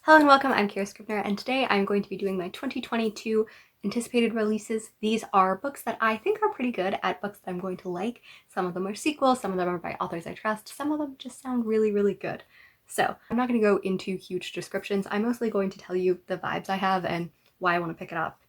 Hello and welcome, I'm Kira Scribner, and today I'm going to be doing my 2022 anticipated releases. These are books that I think are pretty good, at books that I'm going to like. Some of them are sequels, some of them are by authors I trust, some of them just sound really, really good. So I'm not going to go into huge descriptions. I'm mostly going to tell you the vibes I have and why I want to pick it up,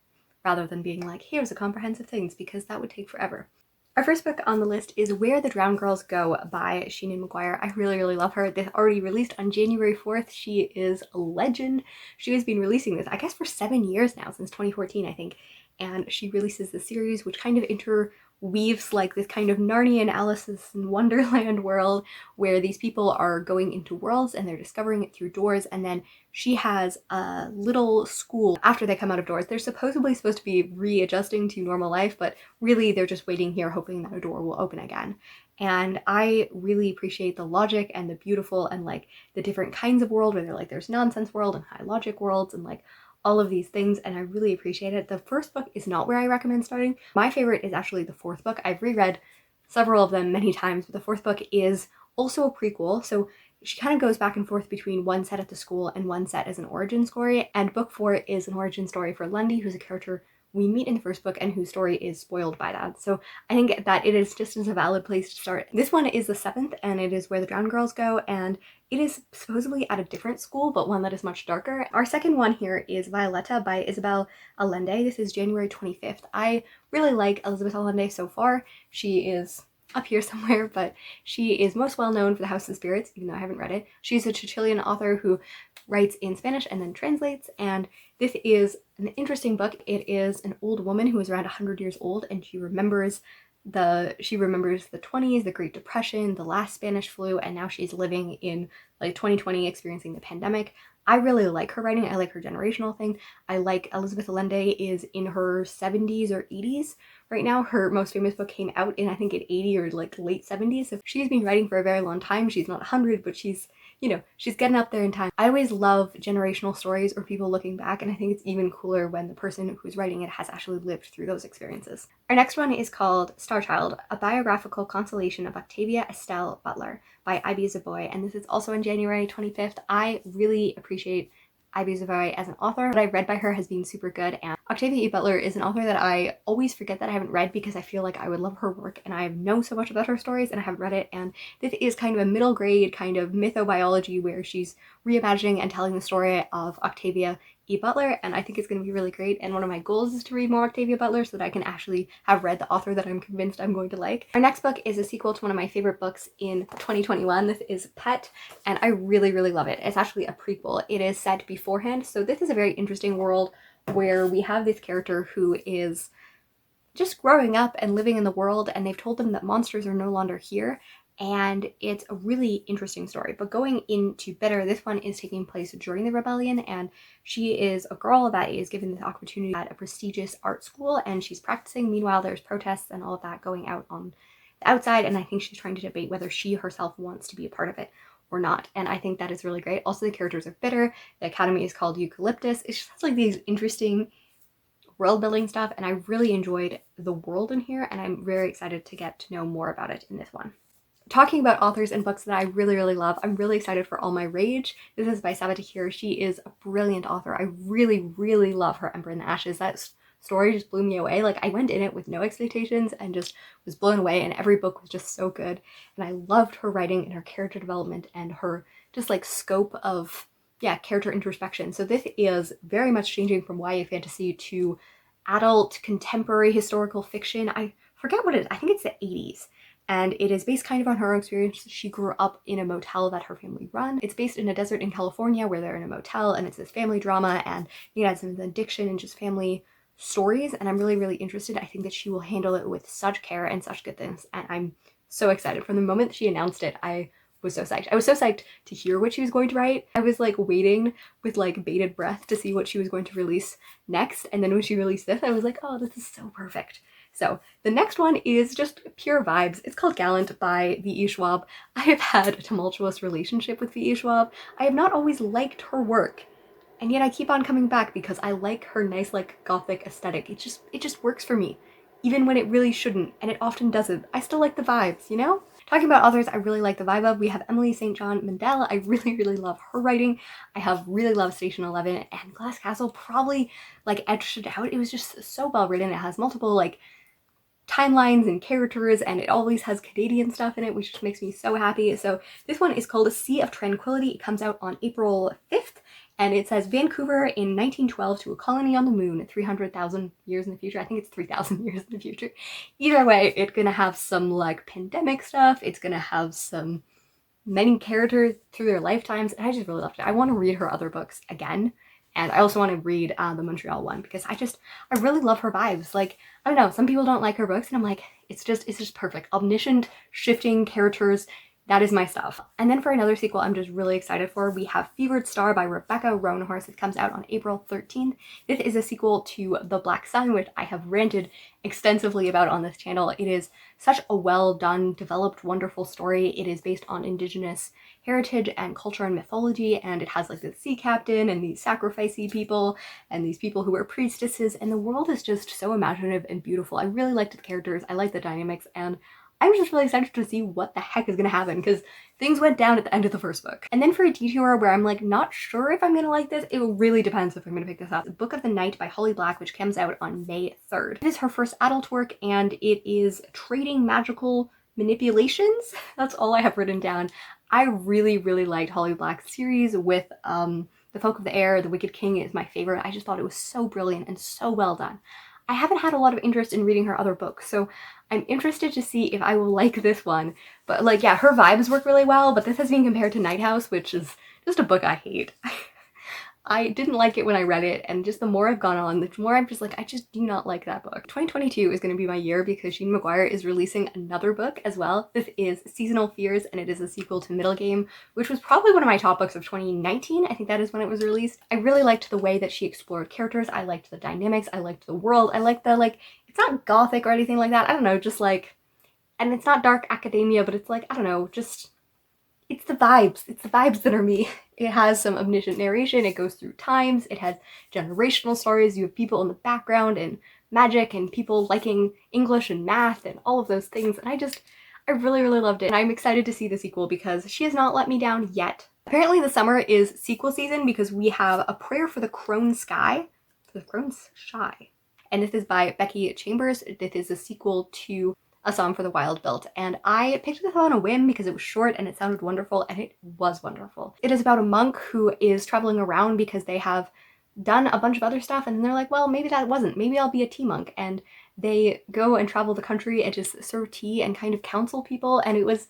rather than being like, here's a comprehensive things, because that would take forever. Our first book on the list is Where the Drowned Girls Go by Sheena Maguire. I really, really love her. This already released on January 4th. She is a legend. She has been releasing this, I guess, for 7 years now, since 2014, I think. And she releases the series, which kind of interweaves like this kind of Narnian Alice's in Wonderland world, where these people are going into worlds and they're discovering it through doors, and then she has a little school after they come out of doors. They're supposedly supposed to be readjusting to normal life, but really they're just waiting here hoping that a door will open again. And I really appreciate the logic and the beautiful and like the different kinds of world where they're like there's nonsense world and high logic worlds and like all of these things, and I really appreciate it. The first book is not where I recommend starting. My favorite is actually the fourth book. I've reread several of them many times, but the fourth book is also a prequel, so she kind of goes back and forth between one set at the school and one set as an origin story, and book 4 is an origin story for Lundy, who's a character we meet in the first book and whose story is spoiled by that. So I think that it is just as a valid place to start. This one is the 7th, and it is Where the Drowned Girls Go, and it is supposedly at a different school, but one that is much darker. Our second one here is Violetta by Isabel Allende. This is January 25th. I really like Elizabeth Allende so far. She is up here somewhere, but she is most well known for The House of Spirits, even though I haven't read it. She's a Chilean author who writes in Spanish and then translates, and this is an interesting book. It is an old woman who is around 100 years old, and she remembers the 20s, the Great Depression, the last Spanish flu, and now she's living in like 2020 experiencing the pandemic. I really like her writing. I like her generational thing. I like Elizabeth Allende is in her 70s or 80s right now. Her most famous book came out in I think in 80 or like late 70s. So she's been writing for a very long time. She's not 100, but she's getting up there in time. I always love generational stories or people looking back, and I think it's even cooler when the person who's writing it has actually lived through those experiences. Our next one is called Starchild, a biographical constellation of Octavia, Estelle, Butler by Ibi Zoboi, and this is also on January 25th. I really appreciate Ibi Zoboi as an author. What I've read by her has been super good, and Octavia E. Butler is an author that I always forget that I haven't read because I feel like I would love her work, and I know so much about her stories and I haven't read it, and this is kind of a middle grade kind of mythobiology where she's reimagining and telling the story of Octavia E. Butler, and I think it's going to be really great, and one of my goals is to read more Octavia Butler so that I can actually have read the author that I'm convinced I'm going to like. Our next book is a sequel to one of my favorite books in 2021. This is Pet, and I really, really love it. It's actually a prequel. It is set beforehand, so this is a very interesting world where we have this character who is just growing up and living in the world, and they've told them that monsters are no longer here, and it's a really interesting story. But going into better, this one is taking place during the rebellion, and she is a girl that is given this opportunity at a prestigious art school, and she's practicing. Meanwhile, there's protests and all of that going out on the outside, and I think she's trying to debate whether she herself wants to be a part of it or not, and I think that is really great. Also, the characters are bitter. The academy is called Eucalyptus. It's just like these interesting world building stuff, and I really enjoyed the world in here, and I'm very excited to get to know more about it in this one. Talking about authors and books that I really, really love, I'm really excited for All My Rage. This is by Saga. She is a brilliant author. I really, really love her Emperor in the Ashes. That story just blew me away. Like, I went in it with no expectations and just was blown away, and every book was just so good. And I loved her writing and her character development and her just like scope of character introspection. So this is very much changing from YA fantasy to adult contemporary historical fiction. I forget what it is. I think it's the 80s. And it is based kind of on her experience. She grew up in a motel that her family run. It's based in a desert in California where they're in a motel, and it's this family drama, and it has some addiction and just family stories, and I'm really, really interested. I think that she will handle it with such care and such good things, and I'm so excited. From the moment she announced it, I was so psyched. I was so psyched to hear what she was going to write. I was like waiting with like bated breath to see what she was going to release next, and then when she released this, I was like, oh, this is so perfect. So the next one is just pure vibes. It's called Gallant by V.E. Schwab. I have had a tumultuous relationship with V.E. Schwab. I have not always liked her work, and yet I keep on coming back because I like her nice like gothic aesthetic. It just works for me. even when it really shouldn't, and it often doesn't. I still like the vibes, you know? Talking about authors I really like the vibe of, we have Emily St. John Mandel. I really, really love her writing. I have really loved Station 11, and Glass Castle probably like edged it out. It was just so well written. It has multiple like timelines and characters, and it always has Canadian stuff in it, which just makes me so happy. So this one is called A Sea of Tranquility. It comes out on April 5th, and it says Vancouver in 1912 to a colony on the moon 300,000 years in the future. I think it's 3,000 years in the future. Either way, it's gonna have some like pandemic stuff. It's gonna have some many characters through their lifetimes, and I just really loved it. I want to read her other books again. And I also want to read the Montreal one because I really love her vibes. Like, I don't know, some people don't like her books, and I'm like, it's just perfect. Omniscient, shifting characters, that is my stuff. And then for another sequel I'm just really excited for, we have Fevered Star by Rebecca Roanhorse. It comes out on April 13th. This is a sequel to The Black Sun, which I have ranted extensively about on this channel. It is such a well done, developed, wonderful story. It is based on Indigenous heritage and culture and mythology, and it has like the sea captain and these sacrificey people and these people who are priestesses, and the world is just so imaginative and beautiful. I really liked the characters, I like the dynamics, and I'm just really excited to see what the heck is gonna happen because things went down at the end of the first book. And then for a detour where I'm like not sure if I'm gonna like this, it really depends if I'm gonna pick this up. Book of the Night by Holly Black, which comes out on May 3rd. It is her first adult work, and it is trading magical manipulations. That's all I have written down. I really, really liked Holly Black's series with The Folk of the Air. The Wicked King is my favorite. I just thought it was so brilliant and so well done. I haven't had a lot of interest in reading her other books, so I'm interested to see if I will like this one. But like, yeah, her vibes work really well, but this has been compared to Night House, which is just a book I hate. I didn't like it when I read it, and just the more I've gone on, the more I'm just like, I just do not like that book. 2022 is going to be my year because Sheen McGuire is releasing another book as well. This is Seasonal Fears, and it is a sequel to Middle Game, which was probably one of my top books of 2019. I think that is when it was released. I really liked the way that she explored characters. I liked the dynamics. I liked the world. I liked the, like, it's not gothic or anything like that. I don't know, just like, and it's not dark academia, but it's like, I don't know, just, it's the vibes. It's the vibes that are me. It has some omniscient narration, it goes through times, it has generational stories, you have people in the background and magic and people liking English and math and all of those things, and I really, really loved it. And I'm excited to see the sequel because she has not let me down yet. Apparently the summer is sequel season because we have A Prayer for the Crone Sky, for the Crone's Shy. And this is by Becky Chambers. This is a sequel to A Song for the Wild Built, and I picked this up on a whim because it was short and it sounded wonderful, and it was wonderful. It is about a monk who is traveling around because they have done a bunch of other stuff, and then they're like, well, maybe that wasn't, maybe I'll be a tea monk, and they go and travel the country and just serve tea and kind of counsel people, and it was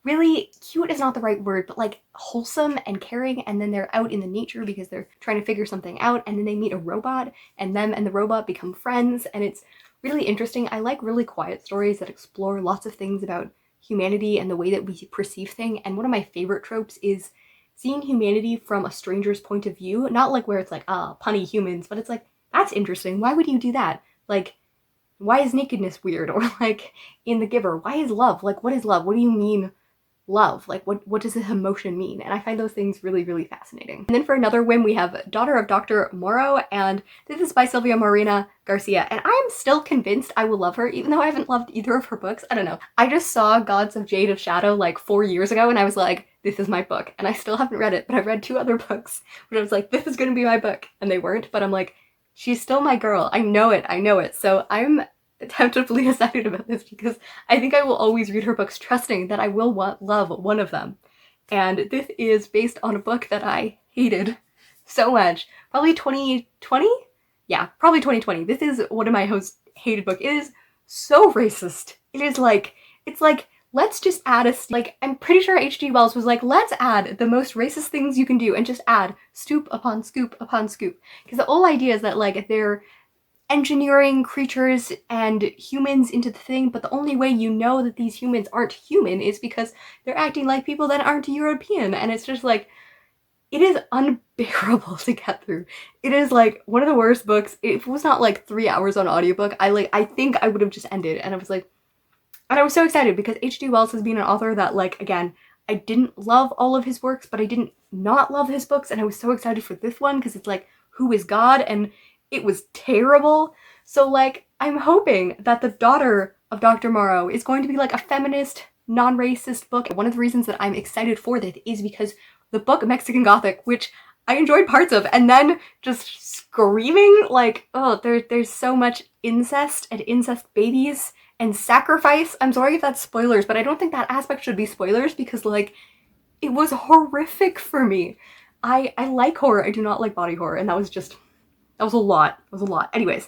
really cute is not the right word, but like wholesome and caring. And then they're out in the nature because they're trying to figure something out, and then they meet a robot, and them and the robot become friends, and it's really interesting. I like really quiet stories that explore lots of things about humanity and the way that we perceive things. And one of my favorite tropes is seeing humanity from a stranger's point of view. Not like where it's like, ah, punny humans, but it's like, that's interesting. Why would you do that? Like, why is nakedness weird? Or like in The Giver, why is love? Like, what is love? What do you mean love? Like, what does this emotion mean? And I find those things really, really fascinating. And then for another whim, we have Daughter of Dr. Morrow, and this is by Sylvia Morena Garcia, and I am still convinced I will love her, even though I haven't loved either of her books. I don't know. I just saw Gods of Jade of Shadow like 4 years ago, and I was like, this is my book, and I still haven't read it, but I've read 2 other books, which I was like, this is gonna be my book, and they weren't, but I'm like, she's still my girl. I know it, so I'm tentatively excited about this because I think I will always read her books trusting that I will love one of them. And this is based on a book that I hated so much. Probably 2020? Yeah, probably 2020. This is one of my most hated books. It is so racist. It is like, it's like, let's just add like, I'm pretty sure H.G. Wells was like, let's add the most racist things you can do and just add scoop upon scoop upon scoop. Because the whole idea is that like they're engineering creatures and humans into the thing, but the only way you know that these humans aren't human is because they're acting like people that aren't European, and it's just like, it is unbearable to get through. It is like one of the worst books. If it was not like 3 hours on audiobook, I think I would have just ended, and I was like, and I was so excited because H.G. Wells has been an author that, like, again, I didn't love all of his works, but I didn't not love his books, and I was so excited for this one because it's like, who is God? And it was terrible. So like, I'm hoping that the daughter of Dr. Morrow is going to be like a feminist, non-racist book. One of the reasons that I'm excited for this is because the book Mexican Gothic, which I enjoyed parts of, and then just screaming like, oh, there's so much incest and incest babies and sacrifice. I'm sorry if that's spoilers, but I don't think that aspect should be spoilers because like, it was horrific for me. I like horror, I do not like body horror, and that was a lot. It was a lot. Anyways,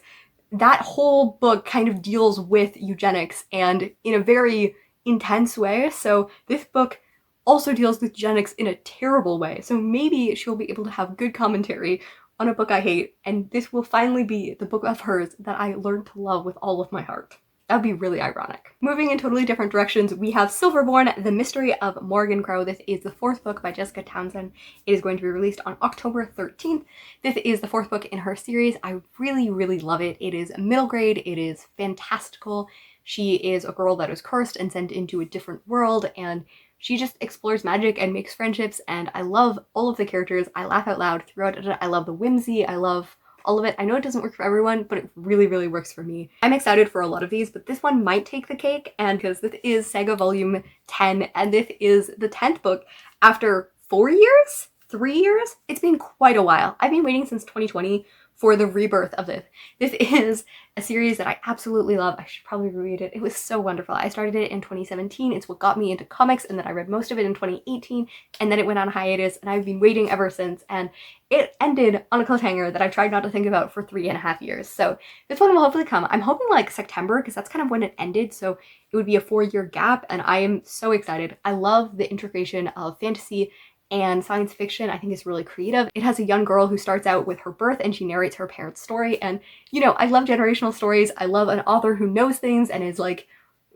that whole book kind of deals with eugenics and in a very intense way. So this book also deals with eugenics in a terrible way. So maybe she'll be able to have good commentary on a book I hate, and this will finally be the book of hers that I learned to love with all of my heart. That would be really ironic. Moving in totally different directions, we have Silverborn, The Mystery of Morgan Crow. This is the 4th book by Jessica Townsend. It is going to be released on October 13th. This is the 4th book in her series. I really, really love it. It is middle grade. It is fantastical. She is a girl that is cursed and sent into a different world, and she just explores magic and makes friendships, and I love all of the characters. I laugh out loud throughout it. I love the whimsy. I love all of it. I know it doesn't work for everyone, but it really, really works for me. I'm excited for a lot of these, but this one might take the cake, and because this is Saga Volume 10, and this is the 10th book after 4 years? 3 years? It's been quite a while. I've been waiting since 2020 for the rebirth of this. This is a series that I absolutely love. I should probably reread it. It was so wonderful. I started it in 2017. It's what got me into comics, and then I read most of it in 2018, and then it went on hiatus, and I've been waiting ever since, and it ended on a cliffhanger that I tried not to think about for 3.5 years. So this one will hopefully come. I'm hoping like September, because that's kind of when it ended, so it would be a 4-year gap, and I am so excited. I love the integration of fantasy and science fiction. I think is really creative. It has a young girl who starts out with her birth and she narrates her parents' story, and you know, I love generational stories. I love an author who knows things and is like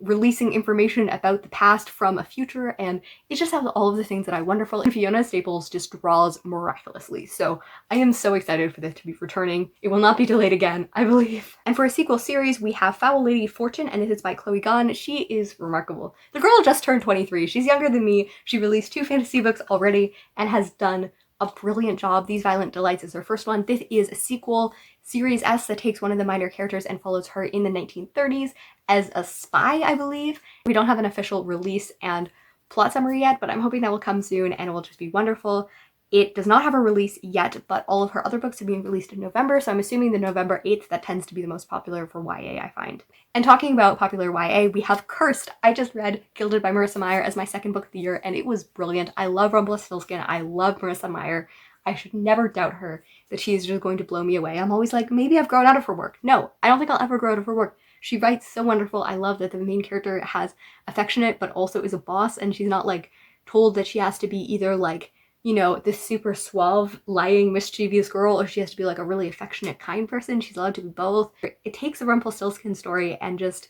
releasing information about the past from a future, and it just has all of the things that I wonderful. And Fiona Staples just draws miraculously, so I am so excited for this to be returning. It will not be delayed again, I believe. And for a sequel series, we have Foul Lady Fortune, and it is by Chloe Gunn. She is remarkable. The girl just turned 23. She's younger than me. She released 2 fantasy books already and has done a brilliant job. These Violent Delights is her first one. This is a sequel, Series S, that takes one of the minor characters and follows her in the 1930s as a spy, I believe. We don't have an official release and plot summary yet, but I'm hoping that will come soon and it will just be wonderful. It does not have a release yet, but all of her other books are being released in November, so I'm assuming the November 8th, that tends to be the most popular for YA, I find. And talking about popular YA, we have Cursed. I just read Gilded by Marissa Meyer as my 2nd book of the year, and it was brilliant. I love Rumpelstiltskin. I love Marissa Meyer. I should never doubt her that she is just going to blow me away. I'm always like, maybe I've grown out of her work. No, I don't think I'll ever grow out of her work. She writes so wonderful. I love that the main character has affectionate, but also is a boss, and she's not like told that she has to be either like, you know, this super suave, lying, mischievous girl, or she has to be like a really affectionate, kind person. She's allowed to be both. It takes the Rumpelstiltskin story and just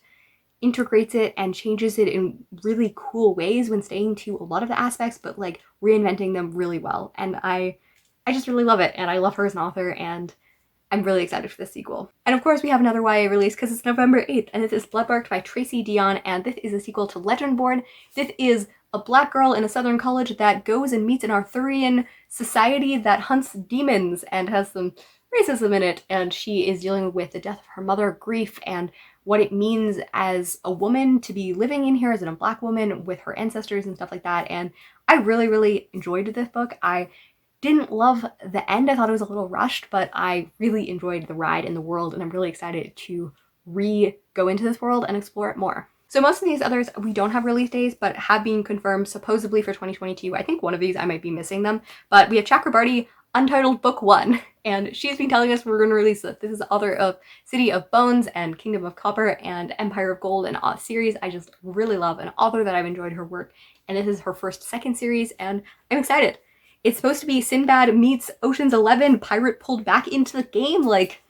integrates it and changes it in really cool ways when staying to a lot of the aspects, but like reinventing them really well. And I just really love it, and I love her as an author, and I'm really excited for this sequel. And of course we have another YA release because it's November 8th, and this is Bloodbarked by Tracy Dion, and this is a sequel to Legendborn. This is a black girl in a southern college that goes and meets an Arthurian society that hunts demons and has some racism in it, and she is dealing with the death of her mother, grief, and what it means as a woman to be living in here as a black woman with her ancestors and stuff like that. And I really, really enjoyed this book. I didn't love the end. I thought it was a little rushed, but I really enjoyed the ride in the world, and I'm really excited to go into this world and explore it more. So most of these others, we don't have release dates, but have been confirmed supposedly for 2022. I think one of these I might be missing them, but we have Chakrabarti, Untitled Book 1, and she's been telling us we're going to release this. This is the author of City of Bones and Kingdom of Copper and Empire of Gold, and a series I just really love, an author that I've enjoyed her work, and this is her first second series, and I'm excited. It's supposed to be Sinbad meets Ocean's 11, pirate pulled back into the game. Like,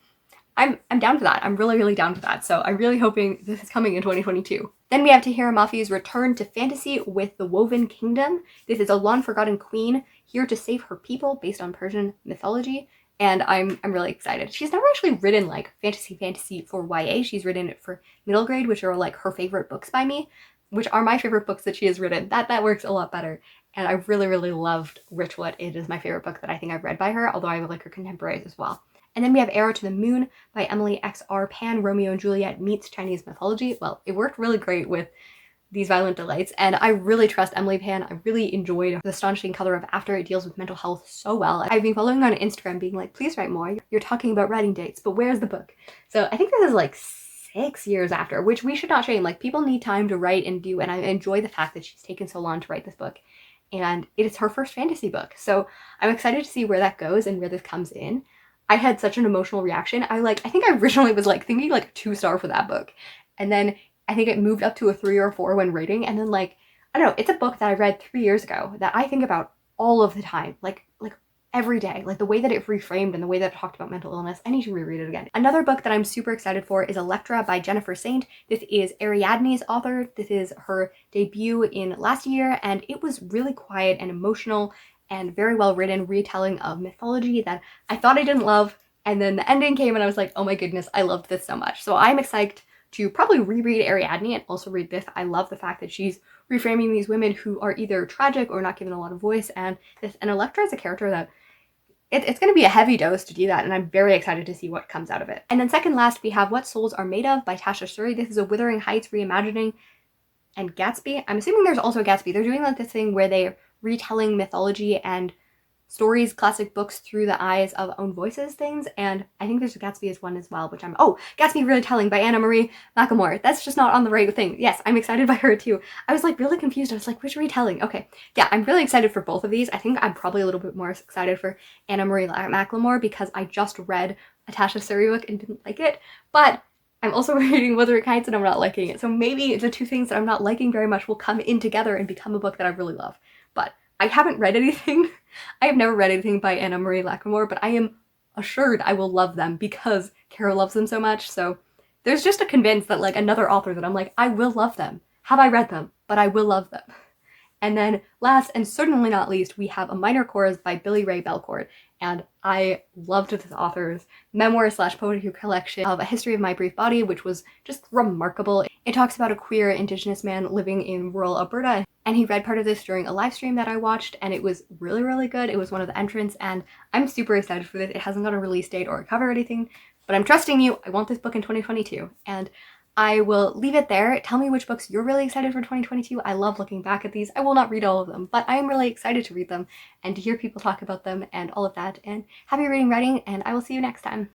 I'm down for that. I'm really, really down for that. So I'm really hoping this is coming in 2022. Then we have Tahira Mafi's return to fantasy with The Woven Kingdom. This is a long-forgotten queen here to save her people based on Persian mythology. And I'm really excited. She's never actually written like fantasy for YA. She's written it for middle grade, which are like her favorite books by me, which are my favorite books that she has written. That works a lot better. And I really, really loved Richwood. It is my favorite book that I think I've read by her, although I like her contemporaries as well. And then we have Arrow to the Moon by Emily X.R. Pan, Romeo and Juliet meets Chinese mythology. Well, it worked really great with These Violent Delights, and I really trust Emily Pan. I really enjoyed The Astonishing Color of After. It deals with mental health so well. I've been following her on Instagram being like, please write more. You're talking about writing dates, but where's the book? So I think this is like 6 years after, which we should not shame. Like, people need time to write and do, and I enjoy the fact that she's taken so long to write this book. And it is her first fantasy book. So I'm excited to see where that goes and where this comes in. I had such an emotional reaction. I think I originally was like thinking like a 2-star for that book. And then I think it moved up to a 3 or 4 when rating. And then like, I don't know, it's a book that I read 3 years ago that I think about all of the time. Like every day, like the way that it reframed and the way that it talked about mental illness. I need to reread it again. Another book that I'm super excited for is Electra by Jennifer Saint. This is Ariadne's author. This is her debut in last year, and it was really quiet and emotional and very well written retelling of mythology that I thought I didn't love, and then the ending came and I was like, oh my goodness, I loved this so much. So I'm excited to probably reread Ariadne and also read this. I love the fact that she's reframing these women who are either tragic or not given a lot of voice, and Electra is a character that it's going to be a heavy dose to do that, and I'm very excited to see what comes out of it. And then second last, we have What Souls Are Made Of by Tasha Suri. This is a Wuthering Heights reimagining, and Gatsby. I'm assuming there's also Gatsby. They're doing like this thing where they're retelling mythology and stories, classic books through the eyes of own voices things, and I think there's a Gatsby as one as well, which Gatsby Retelling by Anna Marie McLemore. That's just not on the right thing. Yes, I'm excited by her too. I was like really confused. I was like, which retelling? Okay, yeah, I'm really excited for both of these. I think I'm probably a little bit more excited for Anna Marie McLemore because I just read a Tasha Suri book and didn't like it, but I'm also reading Wuthering Heights and I'm not liking it. So maybe the two things that I'm not liking very much will come in together and become a book that I really love. But I haven't read anything. I have never read anything by Anna Marie McLemore, but I am assured I will love them because Kara loves them so much. So there's just a convince that like another author that I'm like, I will love them. Have I read them? But I will love them. And then last and certainly not least, we have A Minor Chorus by Billy Ray Belcourt. And I loved this author's memoir/poetry collection of A History of My Brief Body, which was just remarkable. It talks about a queer Indigenous man living in rural Alberta, and he read part of this during a live stream that I watched, and it was really, really good. It was one of the entrants, and I'm super excited for this. It hasn't got a release date or a cover or anything, but I'm trusting you. I want this book in 2022, and I will leave it there. Tell me which books you're really excited for 2022. I love looking back at these. I will not read all of them, but I am really excited to read them and to hear people talk about them and all of that. And happy reading, and I will see you next time.